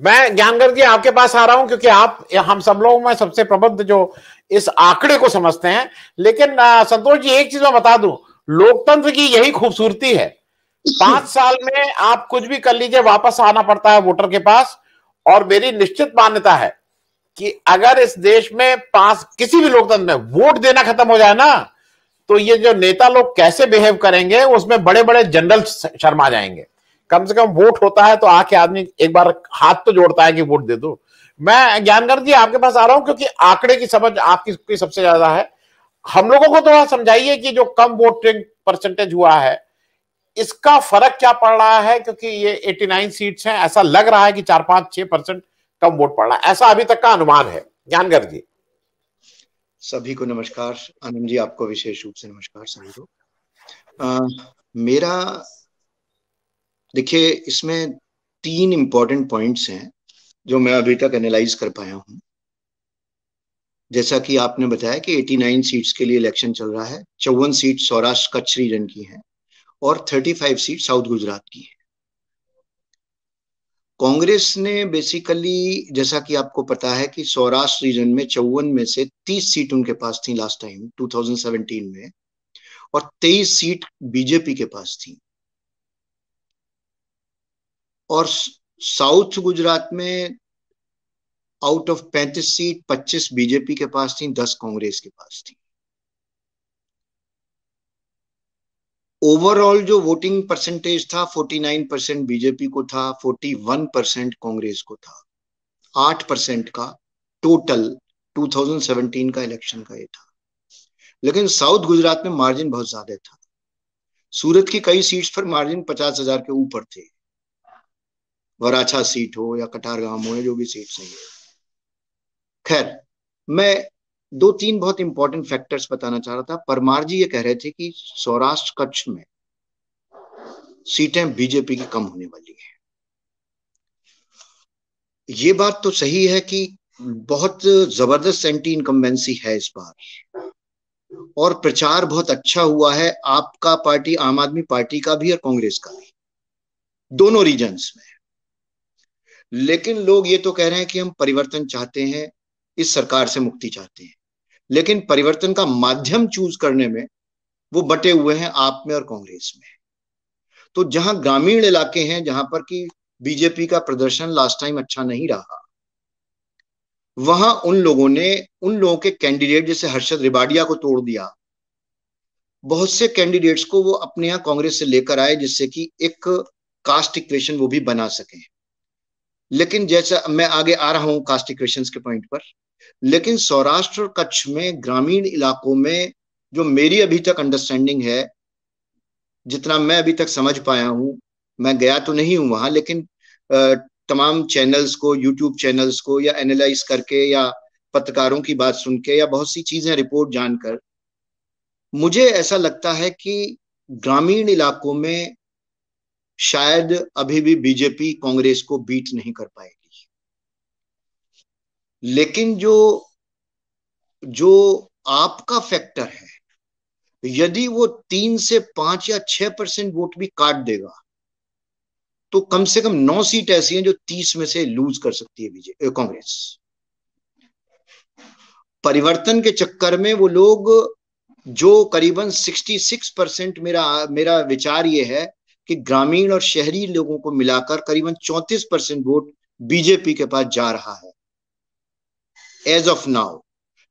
मैं ज्ञानगर जी आपके पास आ रहा हूं क्योंकि आप हम सब लोगों में सबसे प्रबुद्ध जो इस आंकड़े को समझते हैं। लेकिन संतोष जी, एक चीज मैं बता दूं, लोकतंत्र की यही खूबसूरती है। 5 साल में आप कुछ भी कर लीजिए, वापस आना पड़ता है वोटर के पास। और मेरी निश्चित मान्यता है कि अगर इस देश में पास किसी भी लोकतंत्र में वोट देना खत्म हो जाए ना, तो ये जो नेता लोग कैसे बिहेव करेंगे उसमें बड़े बड़े जनरल शर्मा जाएंगे। कम से कम वोट होता है तो आके आदमी एक बार हाथ तो जोड़ता है कि वोट दे दो। मैं ज्ञानगर जी आपके पास आ रहा हूं क्योंकि आंकड़े की समझ आपकी सबसे ज्यादा है। हम लोगों को थोड़ा समझाइए कि जो कम वोटिंग परसेंटेज हुआ है इसका फर्क क्या पड़ रहा है, क्योंकि ये 89 सीट्स हैं, ऐसा लग रहा है कि 4-5-6% कम वोट पड़ रहा है, ऐसा अभी तक का अनुमान है। ज्ञानगर जी। सभी को नमस्कार। आनंद जी, आपको विशेष रूप से नमस्कार सभी को। मेरा देखिए, इसमें 3 इंपॉर्टेंट पॉइंट्स हैं जो मैं अभी तक एनालाइज कर पाया हूं। जैसा कि आपने बताया कि 89 सीट्स के लिए इलेक्शन चल रहा है, 54 सीट सौराष्ट्र कच्छ रीजन की हैं और 35 सीट साउथ गुजरात की हैं। कांग्रेस ने बेसिकली, जैसा कि आपको पता है कि सौराष्ट्र रीजन में 54 में से 30 सीट उनके पास थी लास्ट टाइम 2017 में, और 23 सीट बीजेपी के पास थी। और साउथ गुजरात में आउट ऑफ 35 सीट 25 बीजेपी के पास थी, 10 कांग्रेस के पास थी। ओवरऑल जो वोटिंग परसेंटेज था 49% बीजेपी को था, 41% कांग्रेस को था। 8% का टोटल 2017 का इलेक्शन का ये था। लेकिन साउथ गुजरात में मार्जिन बहुत ज्यादा था। सूरत की कई सीट्स पर मार्जिन 50,000 के ऊपर थे, वराछा सीट हो या कटारगाम हो या जो भी सीट्स हैं। खैर, मैं 2-3 बहुत इंपॉर्टेंट फैक्टर्स बताना चाह रहा था। परमार जी ये कह रहे थे कि सौराष्ट्र कच्छ में सीटें बीजेपी की कम होने वाली है। ये बात तो सही है कि बहुत जबरदस्त एंटी इनकम्बेंसी है इस बार, और प्रचार बहुत अच्छा हुआ है आपका पार्टी, आम आदमी पार्टी का भी और कांग्रेस का भी, दोनों रीजन्स में। लेकिन लोग ये तो कह रहे हैं कि हम परिवर्तन चाहते हैं, इस सरकार से मुक्ति चाहते हैं, लेकिन परिवर्तन का माध्यम चूज करने में वो बटे हुए हैं आप में और कांग्रेस में। तो जहां ग्रामीण इलाके हैं, जहां पर कि बीजेपी का प्रदर्शन लास्ट टाइम अच्छा नहीं रहा, वहां उन लोगों के कैंडिडेट, जैसे हर्षद रिबाडिया को तोड़ दिया, बहुत से कैंडिडेट्स को वो अपने यहां कांग्रेस से लेकर आए, जिससे कि एक कास्ट इक्वेशन वो भी बना सके। लेकिन जैसा मैं आगे आ रहा हूं कास्ट इक्वेशंस के पॉइंट पर, लेकिन सौराष्ट्र और कच्छ में ग्रामीण इलाकों में जो मेरी अभी तक अंडरस्टैंडिंग है, जितना मैं अभी तक समझ पाया हूं, मैं गया तो नहीं हूं वहां, लेकिन तमाम चैनल्स को, यूट्यूब चैनल्स को या एनालाइज करके या पत्रकारों की बात सुन के या बहुत सी चीजें रिपोर्ट जानकर, मुझे ऐसा लगता है कि ग्रामीण इलाकों में शायद अभी भी बीजेपी कांग्रेस को बीट नहीं कर पाएगी। लेकिन जो जो आपका फैक्टर है, यदि वो 3 से 5 या 6% वोट भी काट देगा, तो कम से कम 9 सीट ऐसी हैं जो 30 में से लूज कर सकती है कांग्रेस। परिवर्तन के चक्कर में वो लोग जो करीबन 66%, मेरा विचार ये है कि ग्रामीण और शहरी लोगों को मिलाकर करीबन 34% वोट बीजेपी के पास जा रहा है एज ऑफ नाउ,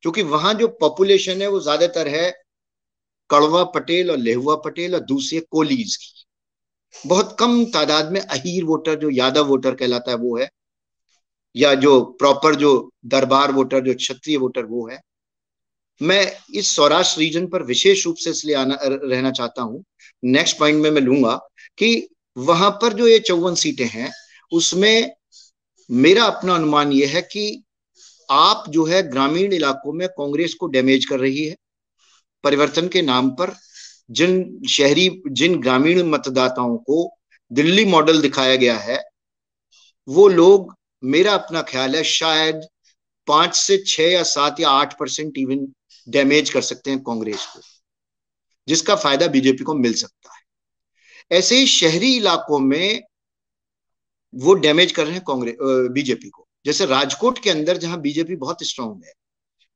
क्योंकि वहां जो पॉपुलेशन है वो ज्यादातर है कड़वा पटेल और लेहुआ पटेल, और दूसरी कोलीज की। बहुत कम तादाद में अहीर वोटर, जो यादव वोटर कहलाता है, वो है, या जो प्रॉपर जो दरबार वोटर, जो क्षत्रिय वोटर, वो है। मैं इस सौराष्ट्र रीजन पर विशेष रूप से इसलिए रहना चाहता हूं, नेक्स्ट पॉइंट में मैं लूंगा कि वहां पर जो ये 54 सीटें हैं, उसमें मेरा अपना अनुमान यह है कि आप जो है ग्रामीण इलाकों में कांग्रेस को डैमेज कर रही है। परिवर्तन के नाम पर जिन ग्रामीण मतदाताओं को दिल्ली मॉडल दिखाया गया है, वो लोग, मेरा अपना ख्याल है, शायद 5 से 6 या 7 या 8% इवन डैमेज कर सकते हैं कांग्रेस को, जिसका फायदा बीजेपी को मिल सकता है। ऐसे ही शहरी इलाकों में वो डैमेज कर रहे हैं कांग्रेस बीजेपी को। जैसे राजकोट के अंदर जहां बीजेपी बहुत स्ट्रांग है,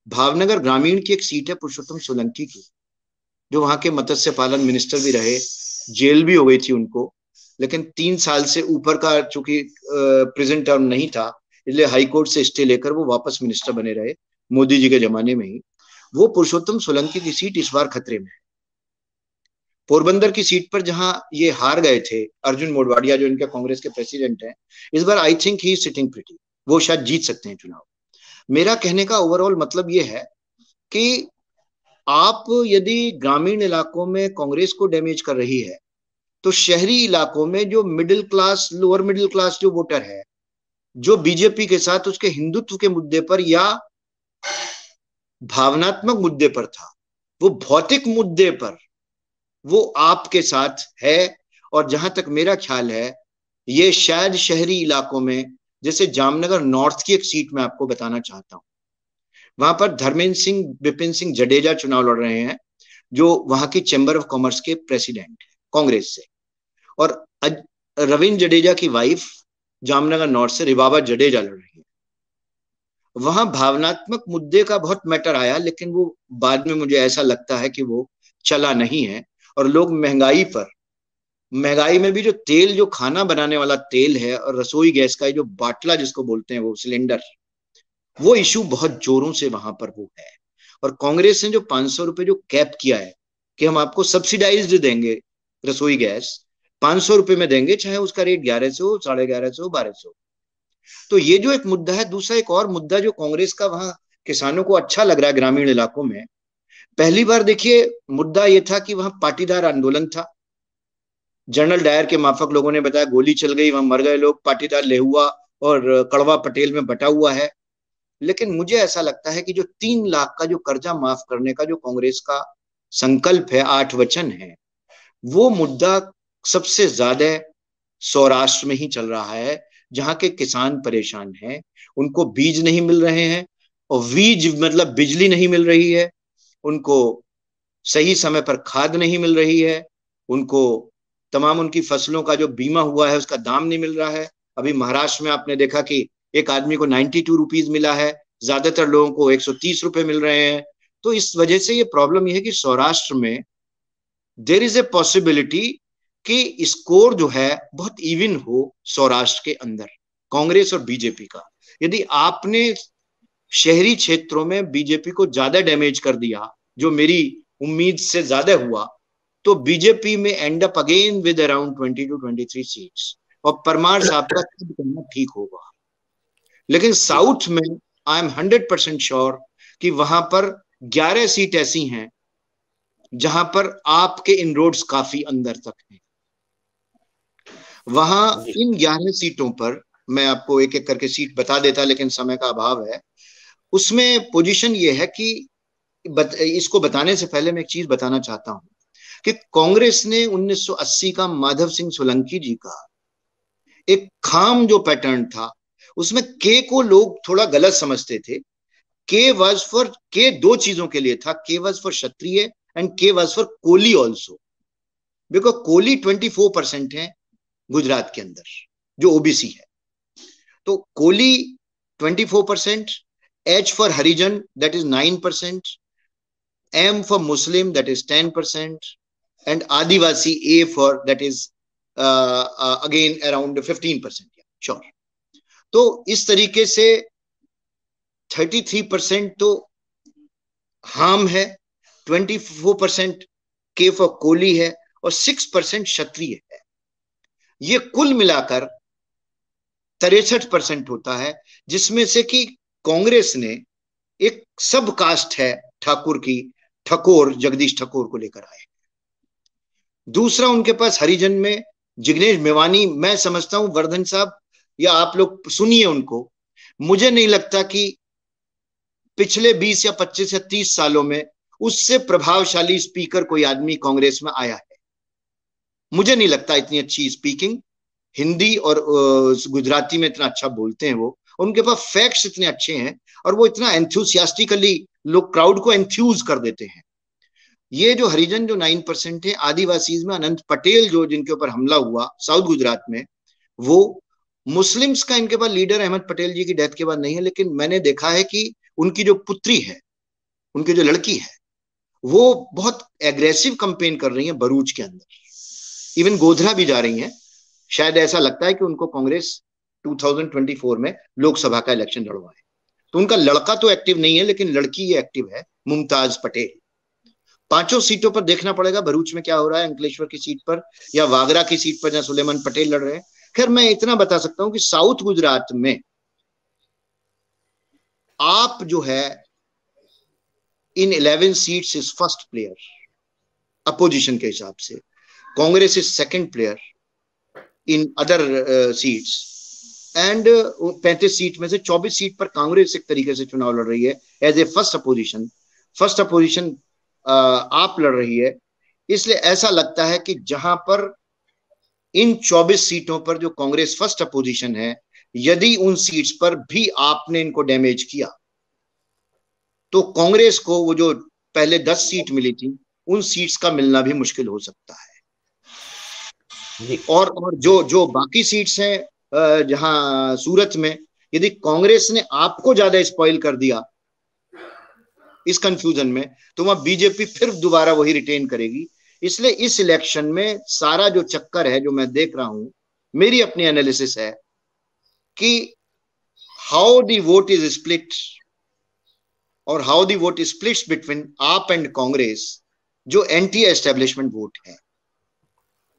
भावनगर ग्रामीण की एक सीट है पुरुषोत्तम सोलंकी की, जो वहां के मत्स्य पालन मिनिस्टर भी रहे, जेल भी हो गई थी उनको, लेकिन 3 साल से ऊपर का चूंकि प्रेजेंट टर्म नहीं था, इसलिए हाई कोर्ट से स्टे लेकर वो वापस मिनिस्टर बने रहे मोदी जी के जमाने में ही। वो पुरुषोत्तम सोलंकी की सीट इस बार खतरे में है। पोरबंदर की सीट पर जहां ये हार गए थे अर्जुन मोढवाडिया, जो इनके कांग्रेस के प्रेसिडेंट हैं, इस बार I think he sitting pretty, वो शायद जीत सकते हैं चुनाव। मेरा कहने का ओवरऑल मतलब ये है कि आप यदि ग्रामीण इलाकों में कांग्रेस को डैमेज कर रही है, तो शहरी इलाकों में जो middle class, lower middle class जो वोटर है, जो बीजेपी के साथ उसके हिंदुत्व के मुद्दे पर या भावनात्मक मुद्दे पर था, वो भौतिक मुद्दे पर वो आपके साथ है। और जहां तक मेरा ख्याल है, ये शायद शहरी इलाकों में, जैसे जामनगर नॉर्थ की एक सीट मैं आपको बताना चाहता हूं, वहां पर धर्मेंद्र सिंह विपिन सिंह जडेजा चुनाव लड़ रहे हैं, जो वहां की चैम्बर ऑफ कॉमर्स के प्रेसिडेंट है कांग्रेस से। और रविंद्र जडेजा की वाइफ जामनगर नॉर्थ से रिबाबा जडेजा लड़ रही है। वहां भावनात्मक मुद्दे का बहुत मैटर आया, लेकिन वो बाद में मुझे ऐसा लगता है कि वो चला नहीं है। और लोग महंगाई में भी जो तेल, जो खाना बनाने वाला तेल है, और रसोई गैस का जो बाटला जिसको बोलते हैं, वो सिलेंडर, वो इशू बहुत जोरों से वहां पर वो है। और कांग्रेस ने जो 500 रुपए जो कैप किया है कि हम आपको सब्सिडाइज्ड देंगे रसोई गैस, 500 रुपए में देंगे, चाहे उसका रेट 1100 हो, 1150 हो, 1200। तो ये जो एक मुद्दा है। दूसरा एक और मुद्दा जो कांग्रेस का वहां किसानों को अच्छा लग रहा है ग्रामीण इलाकों में, पहली बार देखिए मुद्दा ये था कि वहां पाटीदार आंदोलन था। जनरल डायर के माफक लोगों ने बताया गोली चल गई, वहां मर गए लोग, पाटीदार लेहुआ और कड़वा पटेल में बटा हुआ है। लेकिन मुझे ऐसा लगता है कि जो 3 लाख का जो कर्जा माफ करने का जो कांग्रेस का संकल्प है, 8 वचन है, वो मुद्दा सबसे ज्यादा सौराष्ट्र में ही चल रहा है, जहां के किसान परेशान हैं, उनको बीज नहीं मिल रहे हैं, और बीज मतलब बिजली नहीं मिल रही है, उनको सही समय पर खाद नहीं मिल रही है, उनको तमाम उनकी फसलों का जो बीमा हुआ है उसका दाम नहीं मिल रहा है। अभी महाराष्ट्र में आपने देखा कि एक आदमी को 92 रुपीज मिला है, ज्यादातर लोगों को 130 रुपए मिल रहे हैं। तो इस वजह से ये प्रॉब्लम यह है कि सौराष्ट्र में देर इज ए पॉसिबिलिटी कि स्कोर जो है बहुत इवन हो सौराष्ट्र के अंदर कांग्रेस और बीजेपी का। यदि आपने शहरी क्षेत्रों में बीजेपी को ज्यादा डैमेज कर दिया, जो मेरी उम्मीद से ज्यादा हुआ, तो बीजेपी में and up again with around 20 to 23 seats, और परमार साहब का कहना ठीक होगा। लेकिन साउथ में आई एम 100% श्योर कि वहां पर 11 सीट ऐसी हैं जहां पर आपके इनरोड्स काफी अंदर तक हैं। वहां इन 11 सीटों पर मैं आपको एक एक करके सीट बता देता, लेकिन समय का अभाव है। उसमें पोजीशन ये है कि इसको बताने से पहले मैं एक चीज बताना चाहता हूं कि कांग्रेस ने 1980 का माधव सिंह सोलंकी जी का एक खाम जो पैटर्न था, उसमें के को लोग थोड़ा गलत समझते थे। के वाज फॉर, के 2 चीजों के लिए था, K was for Kshatriya and K was for Koli also, because Koli 24% है गुजरात के अंदर जो ओबीसी है। तो Koli 24%, H for Harijan that is 9%, M for Muslim that is 10%, and Adivasi A for that is again around 15%। Sure. तो इस तरीके से 33% तो हाम है, 24% के फॉर कोली है, और 6% क्षत्रिय है। ये कुल मिलाकर 63% होता है, जिसमें से कि कांग्रेस ने एक सब कास्ट है ठाकुर की, ठकोर, जगदीश ठकोर को लेकर आए। दूसरा उनके पास हरिजन में जिग्नेश मेवानी, मैं समझता हूं वर्धन साहब या आप लोग सुनिए उनको, मुझे नहीं लगता कि पिछले 20 या 25 या 30 सालों में उससे प्रभावशाली स्पीकर कोई आदमी कांग्रेस में आया है। मुझे नहीं लगता इतनी अच्छी स्पीकिंग, हिंदी और गुजराती में इतना अच्छा बोलते हैं वो, उनके पास फैक्ट्स इतने अच्छे हैं, और वो इतना एंथुसियास्टिकली लोग क्राउड को एंथ्यूज कर देते हैं। ये जो हरिजन जो 9% है, आदिवासी में अनंत पटेल जो जिनके ऊपर हमला हुआ साउथ गुजरात में, वो मुस्लिम्स का इनके पास लीडर अहमद पटेल जी की डेथ के बाद नहीं है, लेकिन मैंने देखा है कि उनकी जो पुत्री है, उनकी जो लड़की है, वो बहुत एग्रेसिव कंपेन कर रही है भरूच के अंदर, इवन गोधरा भी जा रही हैं। शायद ऐसा लगता है कि उनको कांग्रेस 2024 में लोकसभा का इलेक्शन लड़वाए। तो उनका लड़का तो एक्टिव नहीं है, लेकिन लड़की ये एक्टिव है, मुमताज पटेल। 5 सीटों पर देखना पड़ेगा भरूच में क्या हो रहा है, अंकलेश्वर की सीट पर या वागरा की सीट पर जहां सुलेमान पटेल लड़ रहे हैं। खैर मैं इतना बता सकता हूं कि साउथ गुजरात में आप जो है इन 11 seats is first player opposition के हिसाब से, Congress is second player in other seats and 35 seat में से 24 सीट पर कांग्रेस एक तरीके से चुनाव लड़ रही है एज ए फर्स्ट अपोजिशन आप लड़ रही है। इसलिए ऐसा लगता है कि जहां पर इन 24 सीटों पर जो कांग्रेस फर्स्ट अपोजिशन है, यदि उन सीट्स पर भी आपने इनको डैमेज किया तो कांग्रेस को वो जो पहले 10 सीट मिली थी उन सीट्स का मिलना भी मुश्किल हो सकता है। और जो बाकी सीट्स हैं, जहां सूरत में यदि कांग्रेस ने आपको ज्यादा स्पॉइल कर दिया इस कंफ्यूजन में, तो वहां बीजेपी फिर दोबारा वही रिटेन करेगी। इसलिए इस इलेक्शन में सारा जो चक्कर है जो मैं देख रहा हूं, मेरी अपनी एनालिसिस है कि how the vote is split और how the vote splits between AAP and Congress, जो एंटी एस्टेब्लिशमेंट वोट है।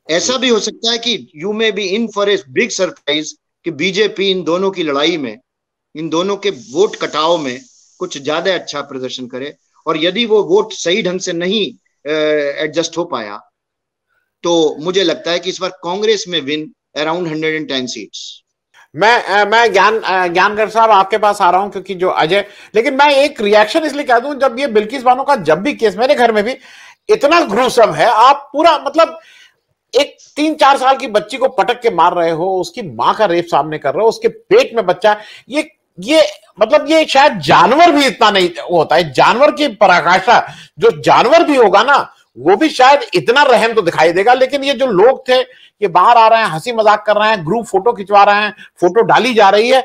ऐसा भी हो सकता है कि you may be in for a big surprise कि बीजेपी इन दोनों की लड़ाई में, इन दोनों के वोट कटाव में कुछ ज्यादा अच्छा प्रदर्शन करे, और यदि वो वोट सही ढंग से नहीं एडजस्ट हो पाया तो मुझे लगता है कि इस बार कांग्रेस में विन अराउंड 110 सीट्स। मैं ज्ञानगढ़ साहब आपके पास आ रहा हूं, क्योंकि जो अजय, लेकिन मैं एक रिएक्शन इसलिए कह दूं, जब ये बिल्किस बानो का जब भी केस, मेरे घर में भी इतना ग्रूसम है, आप पूरा मतलब एक 3-4 साल की बच्ची को पटक के मार रहे हो, उसकी मां का रेप सामने कर रहे हो, उसके पेट में बच्चा, ये मतलब ये शायद जानवर भी इतना नहीं होता है, जानवर की पराकाष्ठा, जो जानवर भी होगा ना वो भी शायद इतना रहम तो दिखाई देगा। लेकिन ये जो लोग थे ये बाहर आ रहे हैं, हंसी मजाक कर रहे हैं, ग्रुप फोटो खिंचवा रहे हैं, फोटो डाली जा रही है,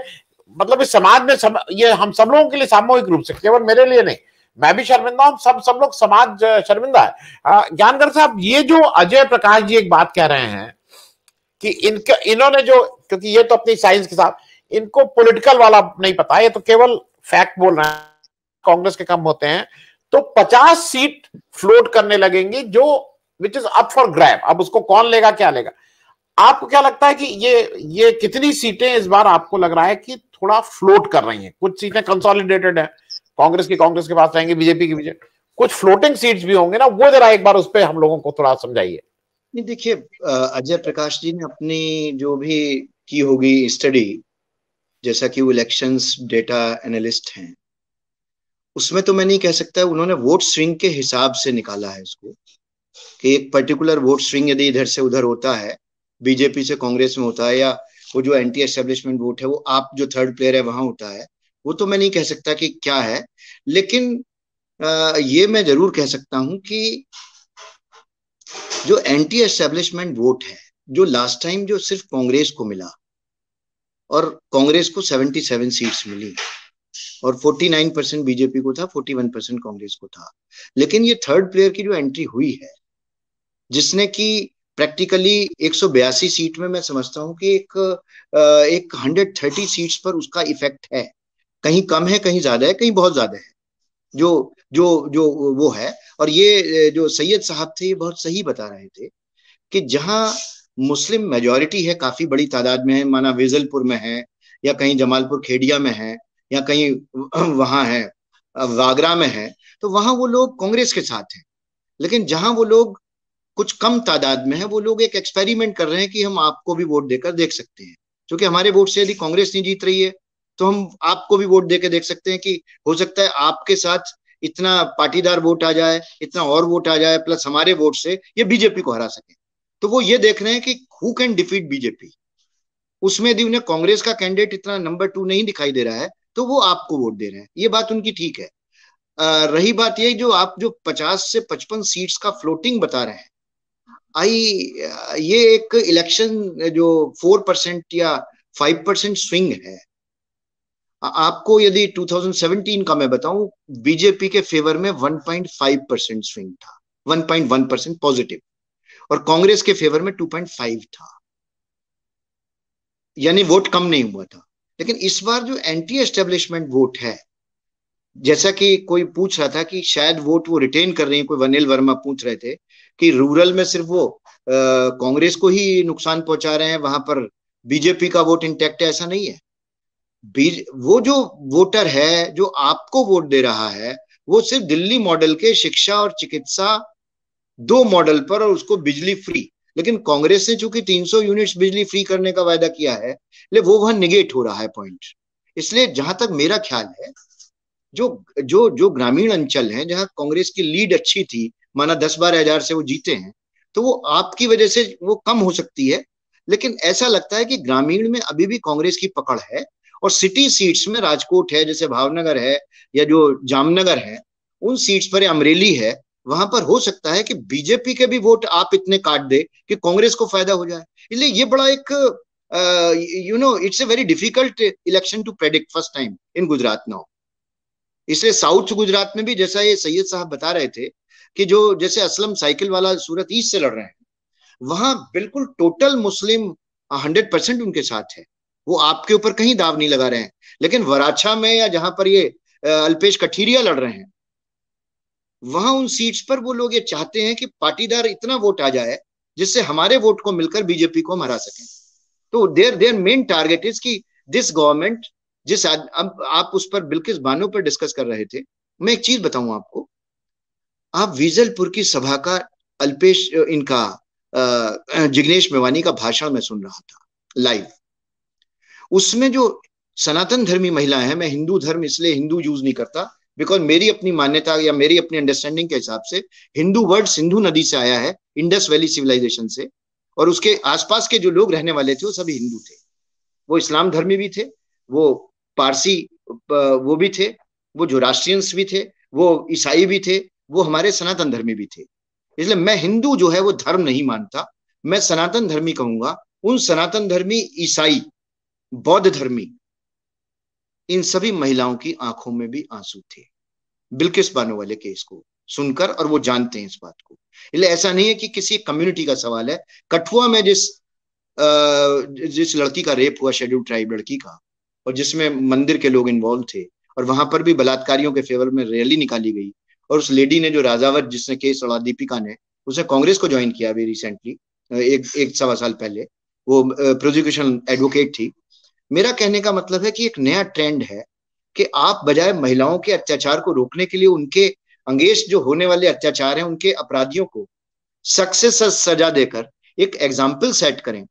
मतलब इस समाज में ये हम सब लोगों के लिए सामूहिक रूप से, केवल मेरे लिए नहीं, मैं भी शर्मिंदा हूं, सब लोग समाज शर्मिंदा है। ज्ञानगढ़ साहब, ये जो अजय प्रकाश जी एक बात कह रहे हैं कि इन्होंने जो, क्योंकि ये तो अपनी साइंस के साथ, इनको पॉलिटिकल वाला नहीं पता, ये तो केवल फैक्ट बोल रहे हैं, कांग्रेस के कम होते हैं तो 50 सीट फ्लोट करने लगेंगे, जो which is up for grab. अब उसको कौन लेगा, क्या लेगा? आपको क्या लगता है कि ये कितनी सीटें इस बार आपको लग रहा है कि थोड़ा फ्लोट कर रही हैं? कुछ सीटें कंसोलिडेटेड है, कांग्रेस के पास रहेंगे, बीजेपी की विजय, कुछ फ्लोटिंग सीट्स भी होंगे ना, वो जरा एक बार उस पर हम लोगों को थोड़ा समझाइए। नहीं, देखिए अजय प्रकाश जी ने अपनी जो भी की होगी स्टडी, जैसा कि वो इलेक्शंस डेटा एनालिस्ट हैं, उसमें तो मैं नहीं कह सकता उन्होंने वोट स्विंग के हिसाब से निकाला है इसको, कि एक पर्टिकुलर वोट स्विंग यदि इधर से उधर होता है, बीजेपी से कांग्रेस में होता है, या वो जो एंटी एस्टेब्लिशमेंट वोट है वो आप जो थर्ड प्लेयर है वहां होता है, वो तो मैं नहीं कह सकता कि क्या है। लेकिन ये मैं जरूर कह सकता हूं कि जो एंटी एस्टेब्लिशमेंट वोट है, जो लास्ट टाइम जो सिर्फ कांग्रेस को मिला, और कांग्रेस को 77 सीट्स मिली और 49% बीजेपी को था, 41% कांग्रेस को था। लेकिन ये थर्ड प्लेयर की जो एंट्री हुई है, जिसने कि प्रैक्टिकली 182 सीट में, मैं समझता हूं कि एक 130 सीट्स पर उसका इफेक्ट है, कहीं कम है, कहीं ज्यादा है, कहीं बहुत ज्यादा है, जो जो जो वो है। और ये जो सैयद साहब थे ये बहुत सही बता रहे थे कि जहां मुस्लिम मेजॉरिटी है, काफी बड़ी तादाद में है, माना वेजलपुर में है, या कहीं जमालपुर खेड़िया में है, या कहीं वहां है वागरा में है, तो वहां वो लोग कांग्रेस के साथ हैं। लेकिन जहां वो लोग कुछ कम तादाद में है, वो लोग एक एक्सपेरिमेंट कर रहे हैं कि हम आपको भी वोट देकर देख सकते हैं, क्योंकि हमारे वोट से यदि कांग्रेस नहीं जीत रही है तो हम आपको भी वोट देकर देख सकते हैं कि हो सकता है आपके साथ इतना पाटीदार वोट आ जाए, इतना और वोट आ जाए, प्लस हमारे वोट से ये बीजेपी को हरा सके। तो वो ये देख रहे हैं कि हु कैन डिफीट बीजेपी। उसमें यदि उन्हें कांग्रेस का कैंडिडेट इतना नंबर 2 नहीं दिखाई दे रहा है तो वो आपको वोट दे रहे हैं, ये बात उनकी ठीक है। रही बात ये जो आप जो 50 से 55 सीट्स का फ्लोटिंग बता रहे हैं, ये एक इलेक्शन जो 4% या 5% स्विंग है। आपको यदि 2017 का मैं बताऊं, बीजेपी के फेवर में 1.5% स्विंग था, 1.1% पॉजिटिव, और कांग्रेस के फेवर में 2.5 था, यानी वोट कम नहीं हुआ था। लेकिन इस बार जो एंटी एस्टेब्लिशमेंट वोट है, जैसा कि कोई पूछ रहा था कि शायद वोट वो रिटेन कर रही है, कोई वनिल वर्मा पूछ रहे थे कि रूरल में सिर्फ वो कांग्रेस को ही नुकसान पहुंचा रहे हैं, वहां पर बीजेपी का वोट इंटैक्ट है, ऐसा नहीं है। वो जो वोटर है जो आपको वोट दे रहा है, वो सिर्फ दिल्ली मॉडल के शिक्षा और चिकित्सा दो मॉडल पर, और उसको बिजली फ्री। लेकिन कांग्रेस ने चूंकि 300 यूनिट्स बिजली फ्री करने का वायदा किया है, ले वो वहां निगेट हो रहा है पॉइंट। इसलिए जहां तक मेरा ख्याल है, जो जो जो ग्रामीण अंचल है जहां कांग्रेस की लीड अच्छी थी, माना 10-12 हजार से वो जीते हैं, तो वो आपकी वजह से वो कम हो सकती है। लेकिन ऐसा लगता है कि ग्रामीण में अभी भी कांग्रेस की पकड़ है, और सिटी सीट्स में राजकोट है, जैसे भावनगर है या जो जामनगर है, उन सीट्स पर, अमरेली है, वहां पर हो सकता है कि बीजेपी के भी वोट आप इतने काट दे कि कांग्रेस को फायदा हो जाए। इसलिए ये बड़ा एक it's a very difficult election to predict first time in Gujarat now. इसलिए साउथ गुजरात में भी, जैसा ये सैयद साहब बता रहे थे कि जो जैसे असलम साइकिल वाला सूरत ईस्ट से लड़ रहे हैं, वहां बिल्कुल टोटल मुस्लिम 100% उनके साथ है, वो आपके ऊपर कहीं दाव नहीं लगा रहे हैं। लेकिन वराछा में या जहां पर ये अल्पेश कठीरिया लड़ रहे हैं, वहां उन सीट्स पर वो लोग ये चाहते हैं कि पाटीदार इतना वोट आ जाए जिससे हमारे वोट को मिलकर बीजेपी को हम हरा सकें। तो there there main target is कि दिस गवर्नमेंट, अब आप उस पर बिल्किस बानो पर डिस्कस कर रहे थे, मैं एक चीज बताऊं आपको। आप विजलपुर की सभा का अल्पेश इनका जिग्नेश मेवानी का भाषण में सुन रहा था लाइव। उसमें जो सनातन धर्मी महिलाएं हैं, मैं हिंदू धर्म इसलिए हिंदू यूज नहीं करता, बिकॉज मेरी अपनी मान्यता या मेरी अपनी अंडरस्टैंडिंग के हिसाब से हिंदू वर्ड सिंधु नदी से आया है, इंडस वैली सिविलाइजेशन से, और उसके आसपास के जो लोग रहने वाले थे वो सभी हिंदू थे। वो इस्लाम धर्मी भी थे, वो पारसी वो भी थे, वो जोरास्ट्रियंस भी थे, वो ईसाई भी थे, वो हमारे सनातन धर्मी भी थे। इसलिए मैं हिंदू जो है वो धर्म नहीं मानता, मैं सनातन धर्मी कहूंगा। उन सनातन धर्मी, ईसाई, बौद्ध धर्मी, इन सभी महिलाओं की आंखों में भी आंसू थे बिल्किस बानो वाले केस को सुनकर, और वो जानते हैं इस बात को। इसलिए ऐसा नहीं है कि किसी कम्युनिटी का सवाल है। कठुआ में जिस लड़की का रेप हुआ, शेड्यूल ट्राइब लड़की का, और जिसमें मंदिर के लोग इन्वॉल्व थे, और वहां पर भी बलात्कारियों के फेवर में रैली निकाली गई, और उस लेडी ने, जो राजावत जिसने केस लड़ा, दीपिका ने, उसने कांग्रेस को ज्वाइन किया अभी रिसेंटली, एक सवा साल पहले। वो प्रोसिक्यूशन एडवोकेट थी। मेरा कहने का मतलब है कि एक नया ट्रेंड है कि आप बजाय महिलाओं के अत्याचार को रोकने के लिए, उनके अंगेंस्ट जो होने वाले अत्याचार हैं, उनके अपराधियों को सख्त से सख्त सजा देकर एक एग्जाम्पल सेट करें।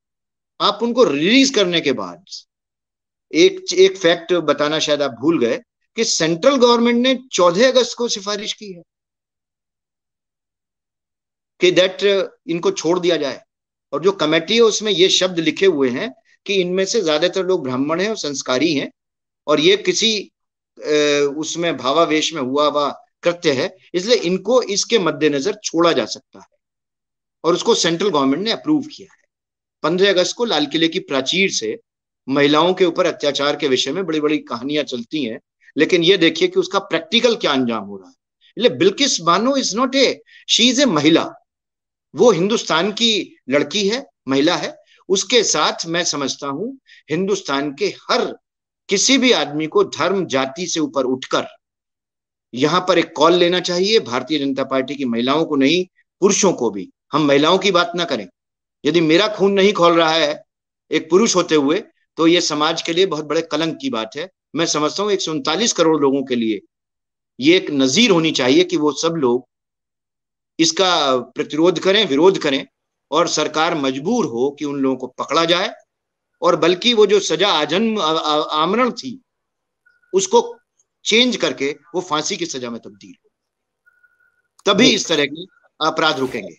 आप उनको रिलीज करने के बाद, एक फैक्ट बताना शायद आप भूल गए कि सेंट्रल गवर्नमेंट ने 14 अगस्त को सिफारिश की है कि दैट इनको छोड़ दिया जाए, और जो कमेटी है उसमें ये शब्द लिखे हुए हैं कि इनमें से ज्यादातर लोग ब्राह्मण हैं और संस्कारी हैं, और ये किसी उसमें भावावेश में हुआ हुआ कृत्य है, इसलिए इनको इसके मद्देनजर छोड़ा जा सकता है, और उसको सेंट्रल गवर्नमेंट ने अप्रूव किया है। 15 अगस्त को लाल किले की प्राचीर से महिलाओं के ऊपर अत्याचार के विषय में बड़ी बड़ी कहानियां चलती हैं, लेकिन ये देखिए कि उसका प्रैक्टिकल क्या अंजाम हो रहा है। इसलिए Bilkis Bano is not she is a महिला, वो हिंदुस्तान की लड़की है, महिला है। उसके साथ मैं समझता हूं हिंदुस्तान के हर किसी भी आदमी को धर्म जाति से ऊपर उठकर यहां पर एक कॉल लेना चाहिए, भारतीय जनता पार्टी की महिलाओं को नहीं, पुरुषों को भी। हम महिलाओं की बात ना करें, यदि मेरा खून नहीं खौल रहा है एक पुरुष होते हुए, तो ये समाज के लिए बहुत बड़े कलंक की बात है। मैं समझता हूं 139 करोड़ लोगों के लिए ये एक नजीर होनी चाहिए कि वो सब लोग इसका प्रतिरोध करें, विरोध करें, और सरकार मजबूर हो कि उन लोगों को पकड़ा जाए, और बल्कि वो जो सजा आजन्म आमरण थी उसको चेंज करके वो फांसी की सजा में तब्दील हो, तभी इस तरह के अपराध रुकेंगे।